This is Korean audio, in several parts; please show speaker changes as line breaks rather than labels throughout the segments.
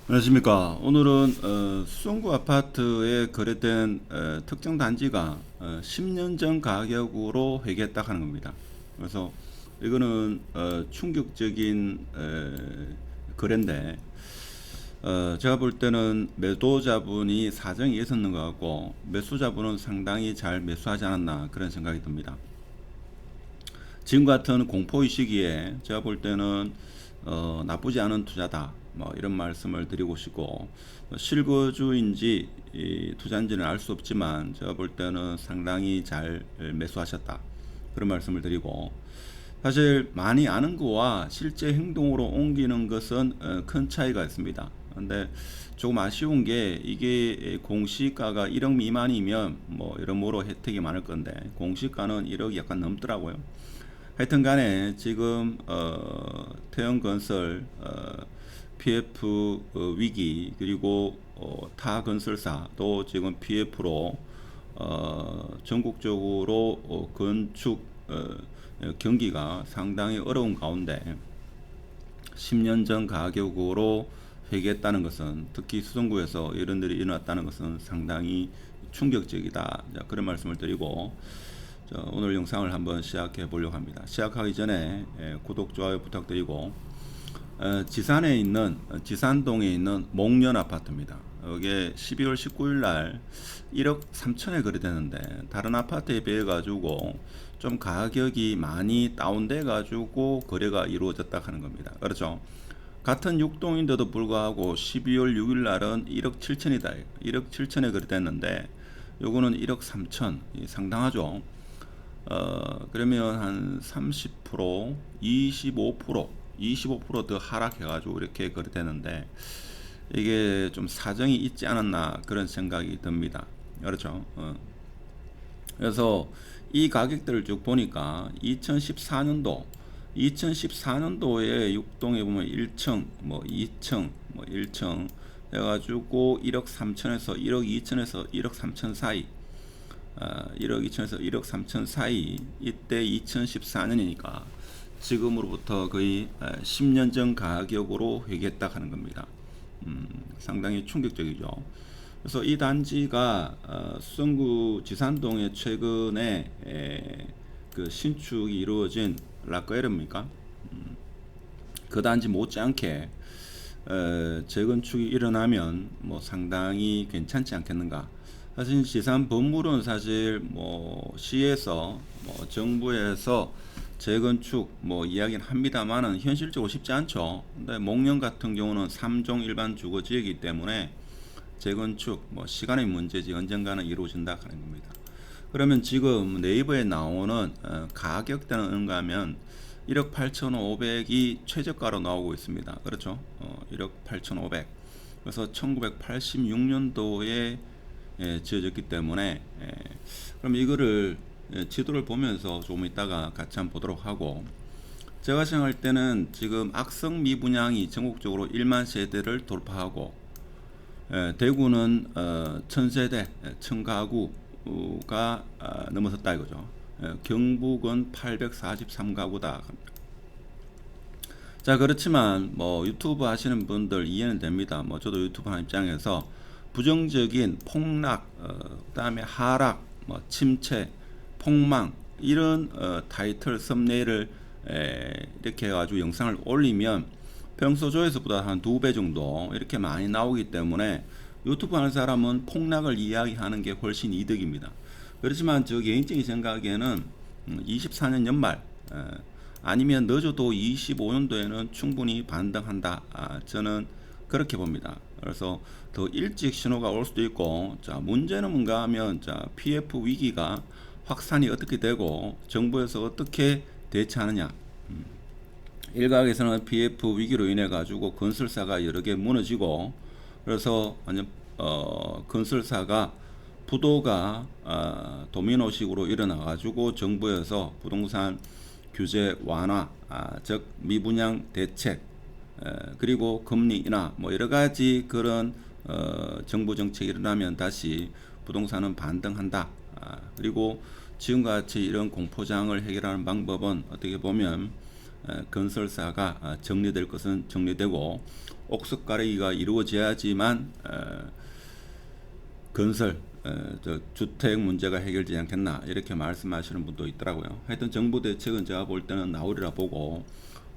안녕하십니까. 오늘은 수성구 아파트에 거래된 특정 단지가 10년 전 가격으로 회계했다 하는 겁니다. 그래서 이거는 충격적인 거래인데, 제가 볼 때는 매도자분이 사정이 있었는 것 같고 매수자분은 상당히 잘 매수하지 않았나 그런 생각이 듭니다. 지금 같은 공포의 시기에 제가 볼 때는 나쁘지 않은 투자다. 뭐 이런 말씀을 드리고 싶고, 실거주인지 투자인지는 알 수 없지만 제가 볼 때는 상당히 잘 매수하셨다. 그런 말씀을 드리고, 사실 많이 아는 거와 실제 행동으로 옮기는 것은 큰 차이가 있습니다. 근데 조금 아쉬운 게 이게 공시가가 1억 미만이면 뭐 여러모로 혜택이 많을 건데 공시가는 1억이 약간 넘더라고요. 하여튼 간에 지금 태영건설 PF 위기 그리고 타 건설사도 지금 PF로 전국적으로 건축 경기가 상당히 어려운 가운데 10년 전 가격으로 회계했다는 것은, 특히 수성구에서 이런 일이 일어났다는 것은 상당히 충격적이다. 자, 그런 말씀을 드리고, 오늘 영상을 한번 시작해 보려고 합니다. 시작하기 전에 구독, 좋아요 부탁드리고, 지산에 있는 지산동에 있는 목련 아파트입니다. 이게 12월 19일 날 1억 3천에 거래되는데 다른 아파트에 비해 가지고 좀 가격이 많이 다운돼 가지고 거래가 이루어졌다 하는 겁니다. 그렇죠? 같은 육동인데도 불구하고 12월 6일 날은 1억 7천이다. 1억 7천에 거래됐는데 요거는 1억 3천. 상당하죠. 그러면 한 30%, 25%더 하락해가지고 이렇게 거래되는데 이게 좀 사정이 있지 않았나 그런 생각이 듭니다. 그렇죠. 그래서 이 가격들을 쭉 보니까 2014년도에 육동에 보면 1층, 뭐 2층, 뭐 1층 해가지고 1억 3천에서 1억 2천에서 1억 3천 사이, 1억 2천에서 1억 3천 사이, 이때 2014년이니까 지금으로부터 거의 10년 전 가격으로 회계했다 하는 겁니다. 상당히 충격적이죠. 그래서 이 단지가 수성구 지산동에 최근에 그 신축이 이루어진 라커에르입니까? 그 단지 못지않게 재건축이 일어나면 뭐 상당히 괜찮지 않겠는가. 사실 지산 건물은 사실 뭐 시에서 뭐 정부에서 재건축 뭐 이야기는 합니다만은 현실적으로 쉽지 않죠. 근데 목련 같은 경우는 3종 일반 주거 지역이기 때문에 재건축 뭐 시간의 문제지 언젠가는 이루어진다 하는 겁니다. 그러면 지금 네이버에 나오는 가격대는 언가 하면 1억 8,500이 최저가로 나오고 있습니다. 그렇죠? 1억 8,500. 그래서 1986년도에 지어졌기 때문에 그럼 이거를 지도를 보면서 조금 이따가 같이 한번 보도록 하고, 제가 생각할 때는 지금 악성 미분양이 전국적으로 1만 세대를 돌파하고 대구는 1000세대, 1000가구가 넘어섰다 이거죠. 경북은 843가구다. 자, 그렇지만 뭐 유튜브 하시는 분들 이해는 됩니다. 뭐 저도 유튜브 하는 입장에서 부정적인 폭락, 그다음에 하락, 뭐 침체, 폭망 이런 타이틀 썸네일을 이렇게 해가지고 영상을 올리면 평소 조회수보다 한 2배 정도 이렇게 많이 나오기 때문에 유튜브 하는 사람은 폭락을 이야기하는 게 훨씬 이득입니다. 그렇지만 저 개인적인 생각에는 24년 연말 아니면 늦어도 25년도에는 충분히 반등한다. 저는 그렇게 봅니다. 그래서 더 일찍 신호가 올 수도 있고, 자, 문제는 뭔가 하면, 자, PF 위기가 확산이 어떻게 되고 정부에서 어떻게 대처하느냐. 일각에서는 PF 위기로 인해 가지고 건설사가 여러 개 무너지고, 그래서 완전 건설사가 부도가 도미노식으로 일어나 가지고 정부에서 부동산 규제 완화, 즉 미분양 대책, 그리고 금리 인하, 뭐 여러 가지 그런 정부 정책이 일어나면 다시 부동산은 반등한다. 그리고 지금과 같이 이런 공포장을 해결하는 방법은 어떻게 보면 건설사가 정리될 것은 정리되고 옥석 가리기가 이루어져야지만 건설 주택 문제가 해결되지 않겠나 이렇게 말씀하시는 분도 있더라고요. 하여튼 정부 대책은 제가 볼 때는 나오리라 보고,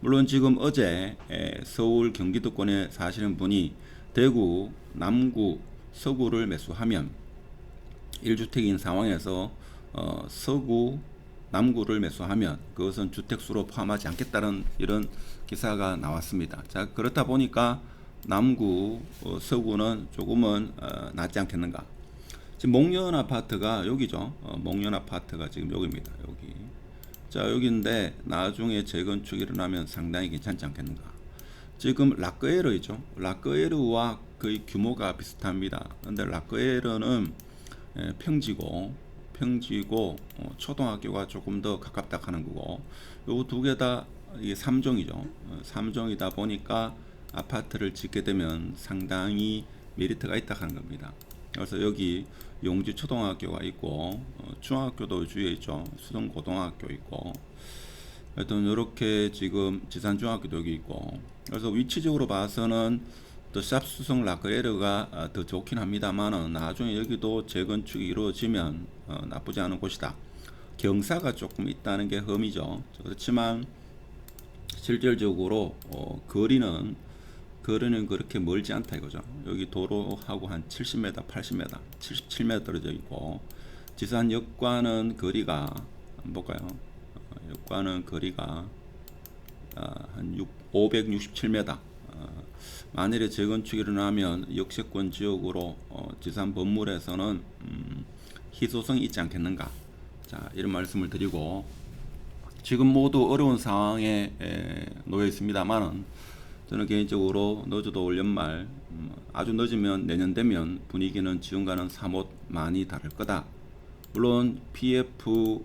물론 지금 어제 서울 경기도권에 사시는 분이 대구, 남구, 서구를 매수하면 1주택인 상황에서 서구, 남구를 매수하면 그것은 주택수로 포함하지 않겠다는 이런 기사가 나왔습니다. 자, 그렇다 보니까 남구, 서구는 조금은 낫지 않겠는가. 지금 목련 아파트가 여기죠. 목련 아파트가 지금 여기입니다. 여기. 자, 여기인데 나중에 재건축이 일어나면 상당히 괜찮지 않겠는가. 지금 라크에르이죠. 라크에르와 거의 규모가 비슷합니다. 근데 라크에르는 평지고 초등학교가 조금 더 가깝다 하는 거고, 요 두 개 다 이게 3종이죠. 3종이다 보니까 아파트를 짓게 되면 상당히 메리트가 있다 하는 겁니다. 그래서 여기 용지 초등학교가 있고 중학교도 주위에 있죠. 수동 고등학교 있고, 하여튼 이렇게 지금 지산 중학교도 여기 있고, 그래서 위치적으로 봐서는 더 샵수성 라크에르가 더 좋긴 합니다만은 나중에 여기도 재건축이 이루어지면 나쁘지 않은 곳이다. 경사가 조금 있다는 게 흠이죠. 그렇지만 실질적으로 거리는 그렇게 멀지 않다 이거죠. 여기 도로하고 한 70m, 80m, 77m 떨어져 있고, 지산역과는 거리가 한번 볼까요? 역과는 거리가 한 567m. 만일에 재건축이 일어나면 역세권 지역으로 지산 건물에서는 희소성이 있지 않겠는가. 자, 이런 말씀을 드리고, 지금 모두 어려운 상황에 놓여 있습니다만은 저는 개인적으로 늦어도 올 연말, 아주 늦으면 내년 되면 분위기는 지금과는 사뭇 많이 다를 거다. 물론 PF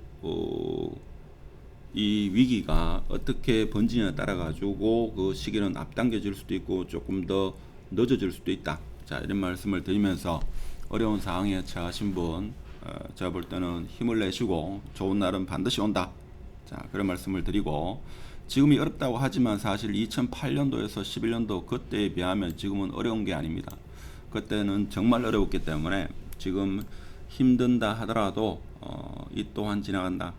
이 위기가 어떻게 번지냐에 따라 가지고 그 시기는 앞당겨질 수도 있고 조금 더 늦어질 수도 있다. 자, 이런 말씀을 드리면서 어려운 상황에 처하신 분, 제가 볼 때는 힘을 내시고 좋은 날은 반드시 온다. 자, 그런 말씀을 드리고, 지금이 어렵다고 하지만 사실 2008년도에서 11년도 그때에 비하면 지금은 어려운 게 아닙니다. 그때는 정말 어려웠기 때문에 지금 힘든다 하더라도 이 또한 지나간다.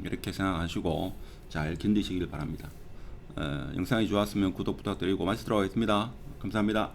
이렇게 생각하시고 잘 견디시길 바랍니다. 영상이 좋았으면 구독 부탁드리고 마치도록 하겠습니다. 감사합니다.